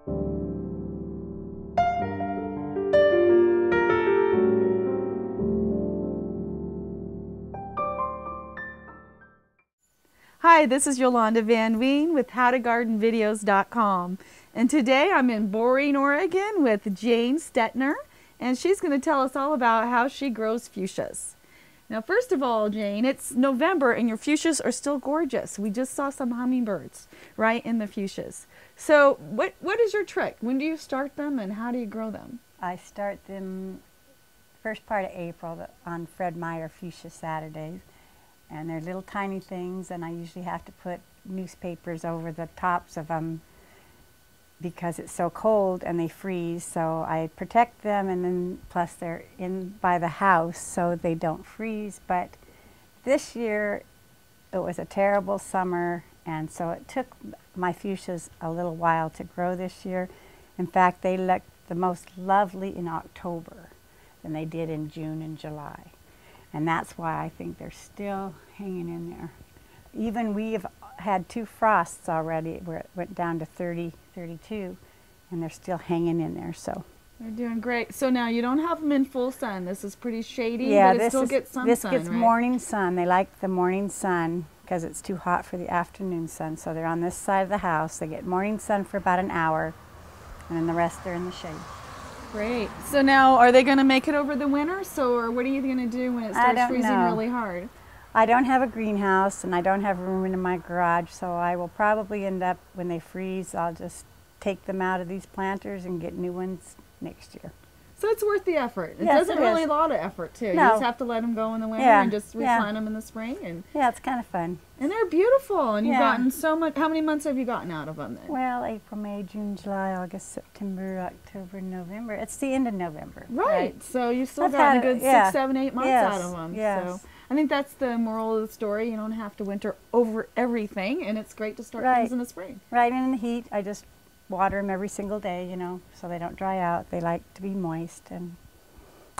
Hi, this is Yolanda Van Veen with howtogardenvideos.com, and today I'm in Boring, Oregon with Jane Stetner, and she's going to tell us all about how she grows fuchsias. Now, first of all, Jane, it's November and your fuchsias are still gorgeous. We just saw some hummingbirds right in the fuchsias. So what is your trick? When do you start them and how do you grow them? I start them first part of April on Fred Meyer Fuchsia Saturdays. And they're little tiny things, and I usually have to put newspapers over the tops of them because it's so cold and they freeze. So I protect them, and then plus they're in by the house so they don't freeze. But this year it was a terrible summer, and so it took my fuchsias a little while to grow this year. In fact, they looked the most lovely in October than they did in June and July. And that's why I think they're still hanging in there. Even we've had 2 frosts already where it went down to 30, 32, and they're still hanging in there. So they're doing great. So now you don't have them in full sun. This is pretty shady, yeah, but it still gets some this sun, gets right? morning sun. They like the morning sun because it's too hot for the afternoon sun. So they're on this side of the house. They get morning sun for about an hour, and then the rest are in the shade. Great. So now, are they going to make it over the winter? Or what are you going to do when it starts freezing really hard? I don't have a greenhouse, and I don't have room in my garage, so I will probably end up, when they freeze, I'll just take them out of these planters and get new ones next year. So it's worth the effort. It yes, doesn't really a lot of effort, too. No. You just have to let them go in the winter and just replant them in the spring. And yeah, it's kind of fun. And they're beautiful, and you've gotten so much. How many months have you gotten out of them then? Well, April, May, June, July, August, September, October, November. It's the end of November. Right. So you've still got a good 6, 7, 8 months out of them. Yes. So I think that's the moral of the story. You don't have to winter over everything, and it's great to start things in the spring. Right, and in the heat, I just water them every single day, you know, so they don't dry out. They like to be moist, and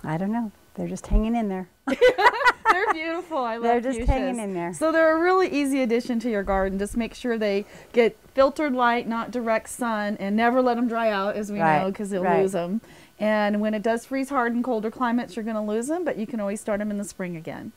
I don't know. They're just hanging in there. They're beautiful. I love They're just fuchsias. hanging in there. So they're a really easy addition to your garden. Just make sure they get filtered light, not direct sun, and never let them dry out, as we know, because you'll lose them. And when it does freeze hard in colder climates, you're going to lose them, but you can always start them in the spring again.